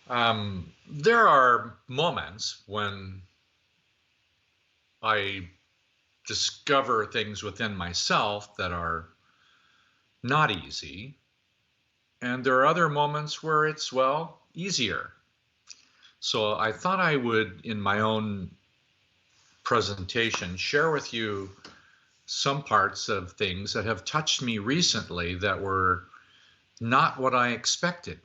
There are moments when I discover things within myself that are not easy, and there are other moments where it's, well, easier. So I thought I would, in my own presentation, share with you some parts of things that have touched me recently that were not what I expected.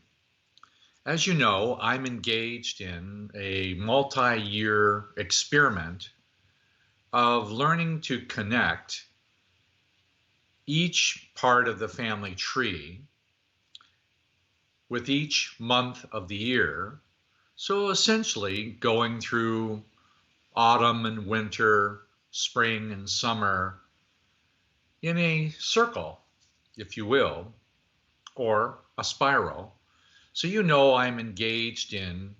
As you know, I'm engaged in a multi-year experiment of learning to connect each part of the family tree with each month of the year. So essentially going through autumn and winter, spring and summer in a circle, if you will, or a spiral. So you know I'm engaged in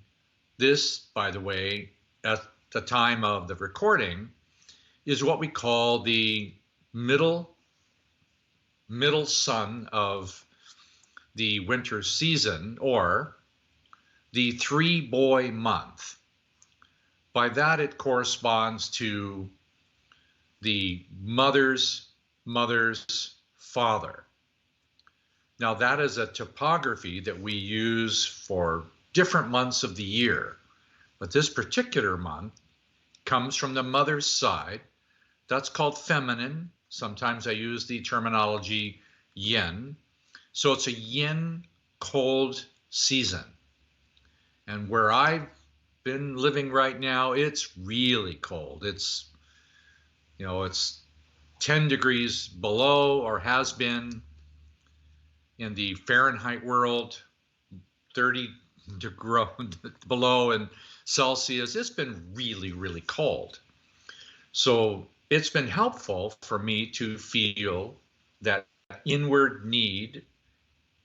this, by the way, at the time of the recording, is what we call the middle sun of the winter season, or the 3-boy month. By that, it corresponds to the mother's father. Now, that is a topography that we use for different months of the year, but this particular month comes from the mother's side. That's called feminine. Sometimes I use the terminology yin. So it's a yin cold season. And where I've been living right now, it's really cold. It's 10 degrees below, or has been in the Fahrenheit world, 30 below in Celsius. It's been really, really cold. So it's been helpful for me to feel that inward need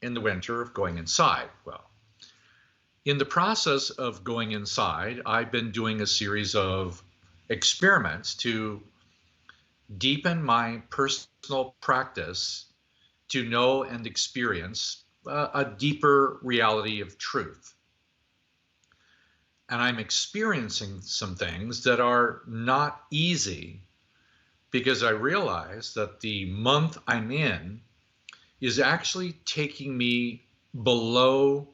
in the winter of going inside. Well, in the process of going inside, I've been doing a series of experiments to deepen my personal practice to know and experience a deeper reality of truth. And I'm experiencing some things that are not easy, because I realize that the month I'm in is actually taking me below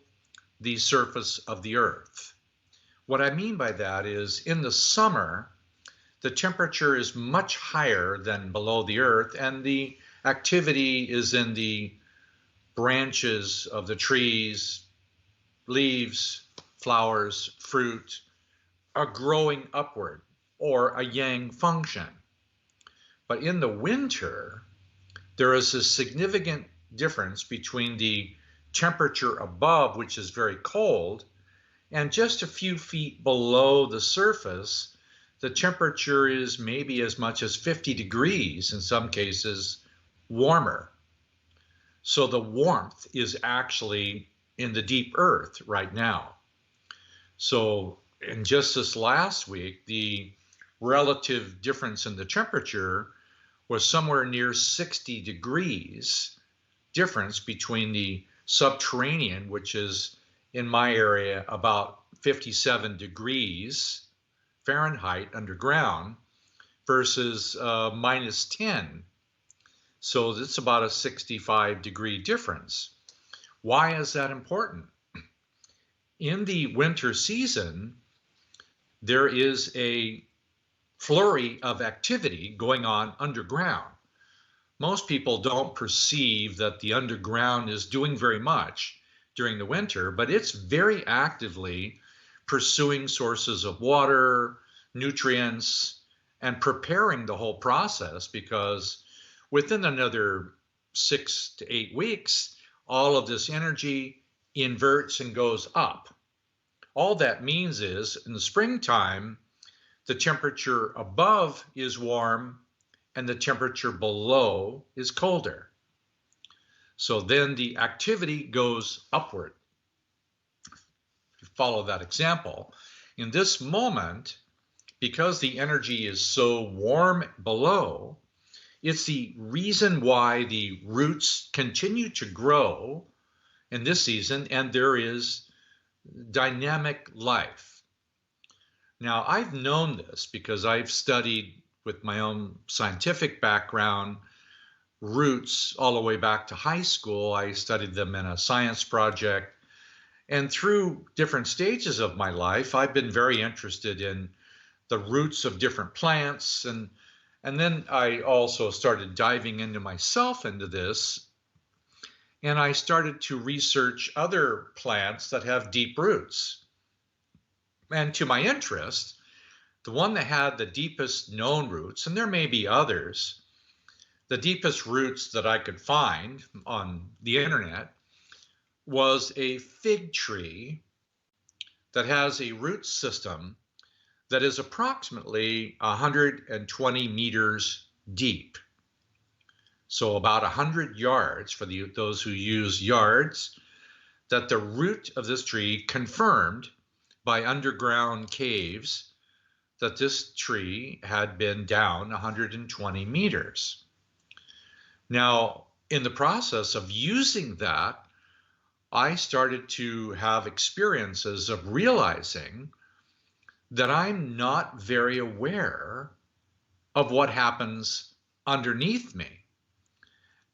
the surface of the earth. What I mean by that is, in the summer, the temperature is much higher than below the earth, and the activity is in the branches of the trees, leaves, flowers, fruit are growing upward, or a yang function. But in the winter, there is a significant difference between the temperature above, which is very cold, and just a few feet below the surface, the temperature is maybe as much as 50 degrees, in some cases warmer. So the warmth is actually in the deep earth right now. So in just this last week, the relative difference in the temperature was somewhere near 60 degrees difference between the subterranean, which is in my area about 57 degrees Fahrenheit underground, versus minus 10. So it's about a 65-degree difference. Why is that important? In the winter season, there is a flurry of activity going on underground. Most people don't perceive that the underground is doing very much during the winter, but it's very actively pursuing sources of water, nutrients, and preparing the whole process, because within another 6 to 8 weeks, all of this energy inverts and goes up. All that means is, in the springtime, the temperature above is warm and the temperature below is colder. So then the activity goes upward. Follow that example. In this moment, because the energy is so warm below, it's the reason why the roots continue to grow in this season, and there is dynamic life. Now, I've known this because I've studied with my own scientific background roots all the way back to high school. I studied them in a science project. And through different stages of my life, I've been very interested in the roots of different plants. And then I also started diving into myself into this. And I started to research other plants that have deep roots. And to my interest, the one that had the deepest known roots, and there may be others, the deepest roots that I could find on the internet was a fig tree that has a root system that is approximately 120 meters deep. So about 100 yards for those who use yards, that the root of this tree confirmed by underground caves that this tree had been down 120 meters. Now, in the process of using that, I started to have experiences of realizing that I'm not very aware of what happens underneath me.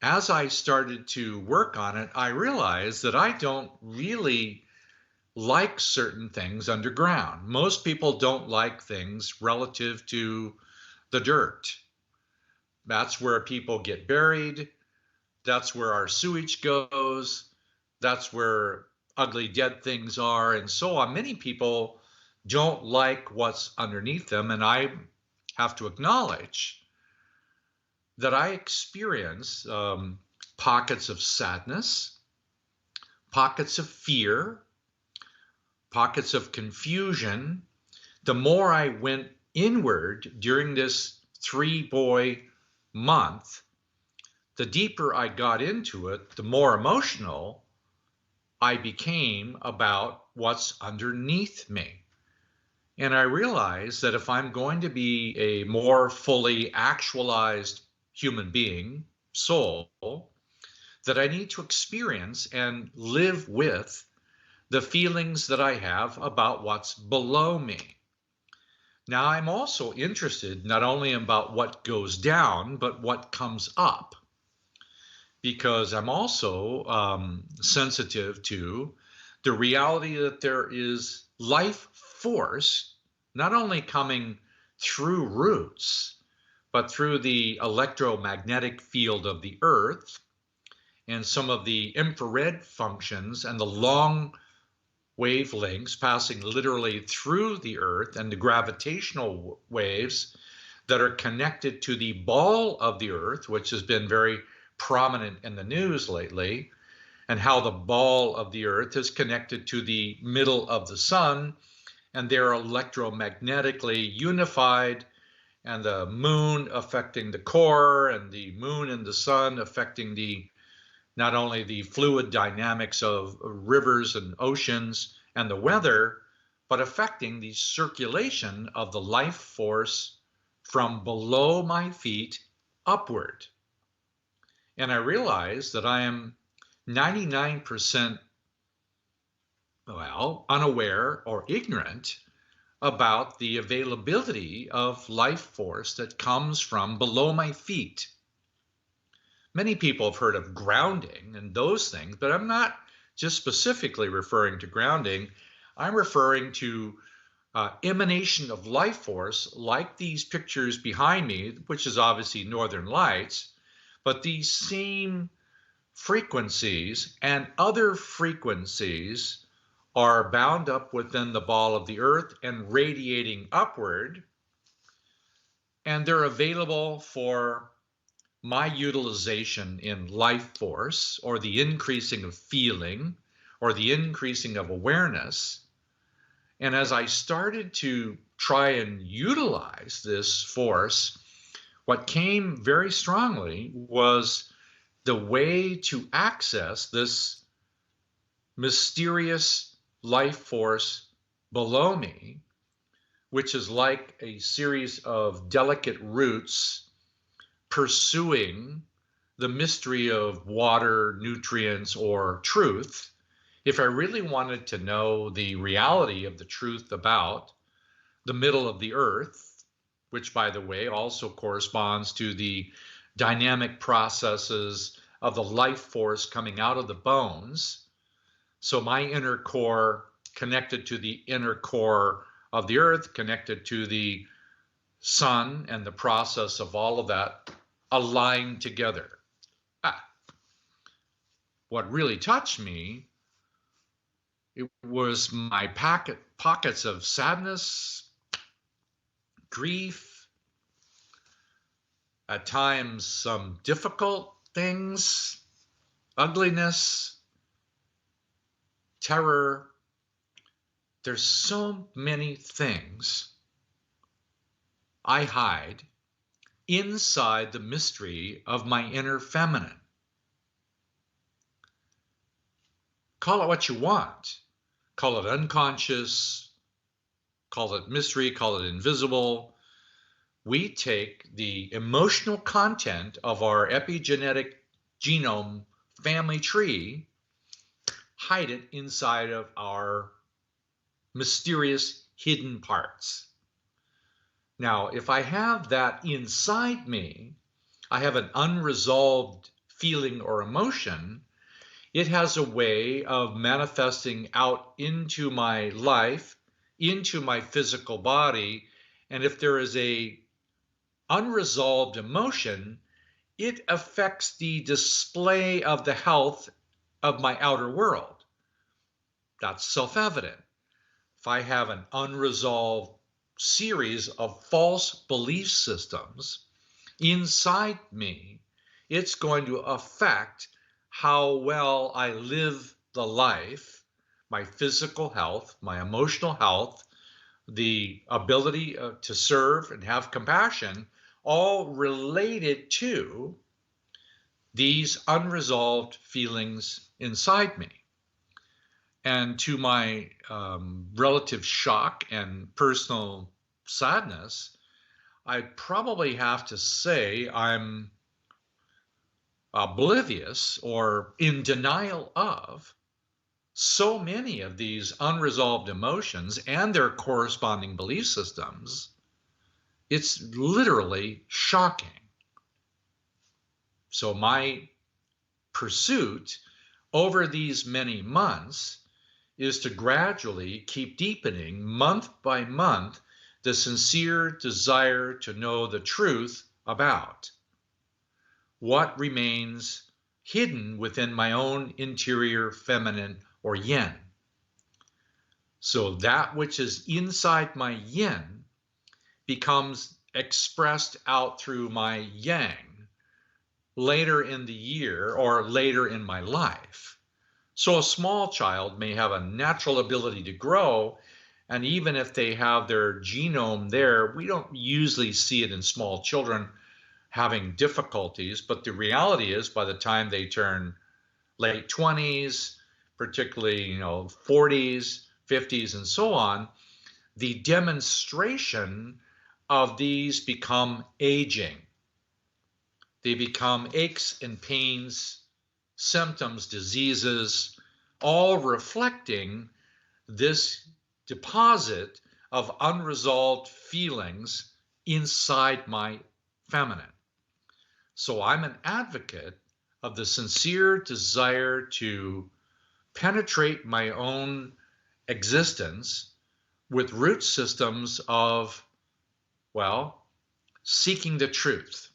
As I started to work on it, I realized that I don't really like certain things underground. Most people don't like things relative to the dirt. That's where people get buried. That's where our sewage goes. That's where ugly dead things are, and so on. Many people don't like what's underneath them, and I have to acknowledge that I experience pockets of sadness, pockets of fear, pockets of confusion. The more I went inward during this 3-boy month, the deeper I got into it, the more emotional I became about what's underneath me. And I realized that if I'm going to be a more fully actualized human being, soul, that I need to experience and live with the feelings that I have about what's below me. Now, I'm also interested not only about what goes down, but what comes up, because I'm also sensitive to the reality that there is life force, not only coming through roots, but through the electromagnetic field of the earth and some of the infrared functions and the long wavelengths passing literally through the earth and the gravitational waves that are connected to the ball of the earth, which has been very prominent in the news lately, and how the ball of the earth is connected to the middle of the sun, and they're electromagnetically unified, and the moon affecting the core, and the moon and the sun affecting the not only the fluid dynamics of rivers and oceans and the weather, but affecting the circulation of the life force from below my feet upward. And I realized that I am 99% unaware or ignorant about the availability of life force that comes from below my feet. Many people have heard of grounding and those things, but I'm not just specifically referring to grounding. I'm referring to emanation of life force, like these pictures behind me, which is obviously Northern Lights, but these same frequencies and other frequencies are bound up within the ball of the earth and radiating upward, and they're available for my utilization in life force, or the increasing of feeling, or the increasing of awareness. And as I started to try and utilize this force, what came very strongly was the way to access this mysterious life force below me, which is like a series of delicate roots pursuing the mystery of water, nutrients, or truth If I really wanted to know the reality of the truth about the middle of the earth, which, by the way, also corresponds to the dynamic processes of the life force coming out of the bones. So my inner core connected to the inner core of the earth, connected to the sun, and the process of all of that aligned together. What really touched me, it was my pockets of sadness, grief, at times some difficult things, ugliness, terror. There's so many things I hide inside the mystery of my inner feminine. Call it what you want. Call it unconscious, call it mystery, call it invisible. We take the emotional content of our epigenetic genome family tree, hide it inside of our mysterious hidden parts. Now, if I have that inside me, I have an unresolved feeling or emotion, it has a way of manifesting out into my life, into my physical body. And if there is a unresolved emotion, it affects the display of the health of my outer world. That's self-evident. If I have an unresolved series of false belief systems inside me, it's going to affect how well I live the life, my physical health, my emotional health, the ability to serve and have compassion, all related to these unresolved feelings inside me. And to my relative shock and personal sadness, I probably have to say I'm oblivious or in denial of so many of these unresolved emotions and their corresponding belief systems. It's literally shocking. So my pursuit over these many months is to gradually keep deepening month by month the sincere desire to know the truth about what remains hidden within my own interior feminine or yin. So that which is inside my yin becomes expressed out through my yang later in the year or later in my life. So a small child may have a natural ability to grow, and even if they have their genome there, we don't usually see it in small children having difficulties, but the reality is by the time they turn late 20s, particularly 40s, 50s, and so on, the demonstration of these become aging. They become aches and pains, symptoms, diseases, all reflecting this deposit of unresolved feelings inside my feminine. So I'm an advocate of the sincere desire to penetrate my own existence with root systems of, well, seeking the truth.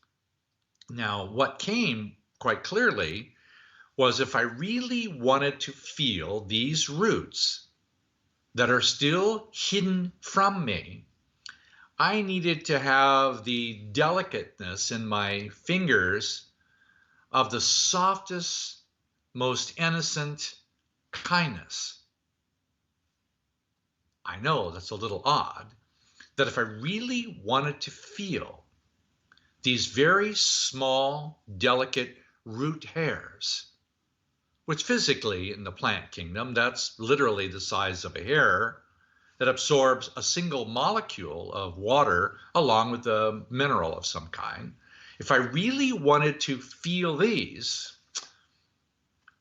Now, what came quite clearly was if I really wanted to feel these roots that are still hidden from me, I needed to have the delicateness in my fingers of the softest, most innocent kindness. I know that's a little odd, that if I really wanted to feel these very small, delicate root hairs, which physically in the plant kingdom, that's literally the size of a hair, that absorbs a single molecule of water along with a mineral of some kind. If I really wanted to feel these,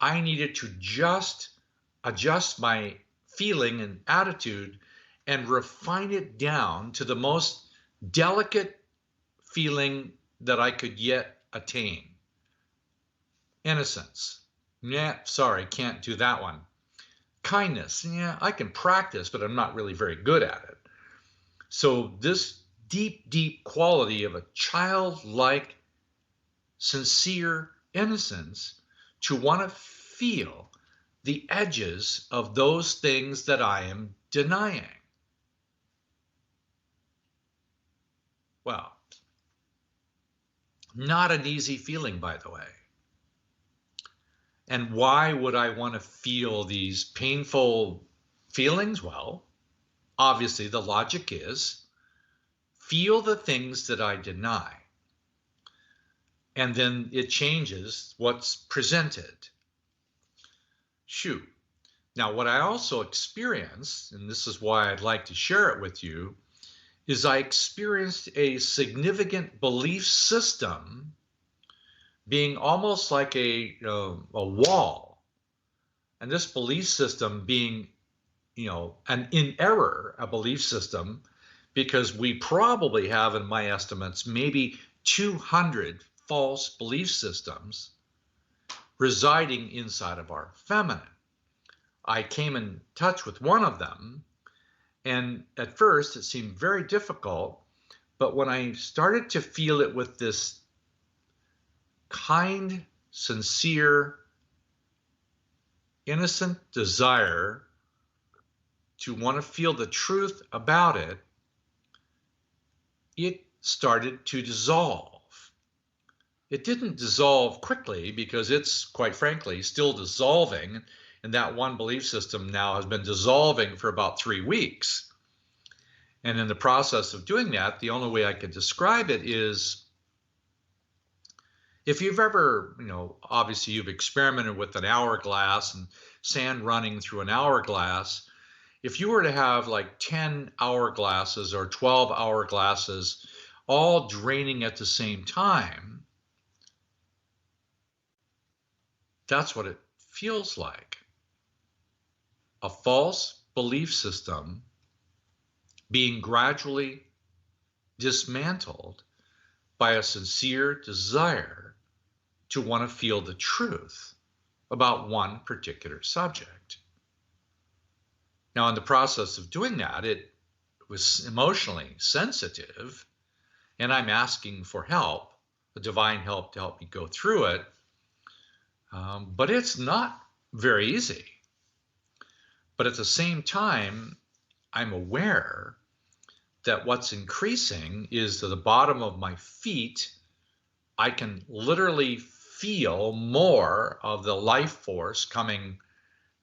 I needed to just adjust my feeling and attitude and refine it down to the most delicate feeling that I could yet attain. Innocence. Yeah, sorry, can't do that one. Kindness. Yeah, I can practice, but I'm not really very good at it. So this deep, deep quality of a childlike, sincere innocence to want to feel the edges of those things that I am denying. Well, not an easy feeling, by the way. And why would I want to feel these painful feelings? Well, obviously the logic is feel the things that I deny. And then it changes what's presented. Shoot. Now, what I also experienced, and this is why I'd like to share it with you, is I experienced a significant belief system being almost like a wall, and this belief system being, an in error, a belief system, because we probably have, in my estimates, maybe 200 false belief systems residing inside of our feminine. I came in touch with one of them, and at first it seemed very difficult, but when I started to feel it with this kind, sincere, innocent desire to want to feel the truth about it, it started to dissolve. It didn't dissolve quickly because it's, quite frankly, still dissolving, and that one belief system now has been dissolving for about 3 weeks. And in the process of doing that, the only way I could describe it is, if you've ever, obviously you've experimented with an hourglass and sand running through an hourglass. If you were to have like 10 hourglasses or 12 hourglasses all draining at the same time, that's what it feels like. A false belief system being gradually dismantled by a sincere desire to want to feel the truth about one particular subject. Now, in the process of doing that, it was emotionally sensitive, and I'm asking for help, the divine help, to help me go through it. But it's not very easy. But at the same time, I'm aware that what's increasing is to the bottom of my feet. I can literally feel more of the life force coming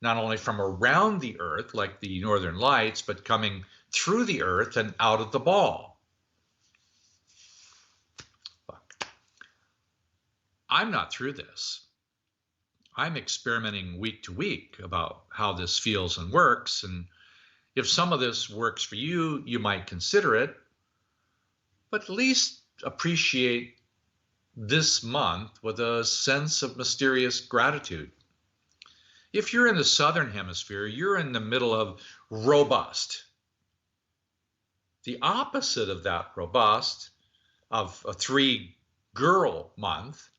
not only from around the earth, like the northern lights, but coming through the earth and out of the ball. I'm not through this. I'm experimenting week to week about how this feels and works. And if some of this works for you, you might consider it, but at least appreciate this month with a sense of mysterious gratitude. If you're in the southern hemisphere, you're in the middle of robust. The opposite of that robust, of a 3-girl month,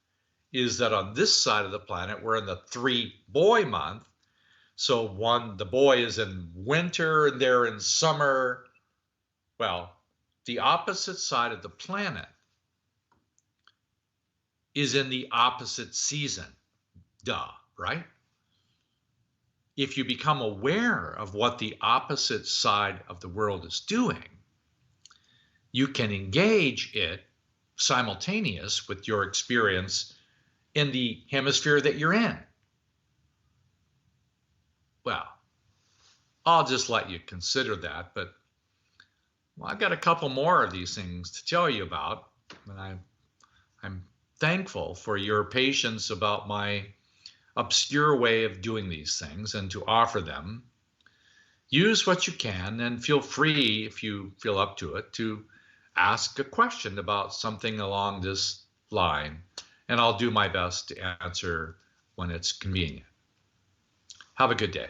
is that on this side of the planet, we're in the 3-boy month. So the boy is in winter and they're in summer. Well, the opposite side of the planet is in the opposite season. Duh, right? If you become aware of what the opposite side of the world is doing, you can engage it simultaneous with your experience in the hemisphere that you're in. Well, I'll just let you consider that, but I've got a couple more of these things to tell you about, and I'm thankful for your patience about my obscure way of doing these things and to offer them. Use what you can, and feel free, if you feel up to it, to ask a question about something along this line, and I'll do my best to answer when it's convenient. Have a good day.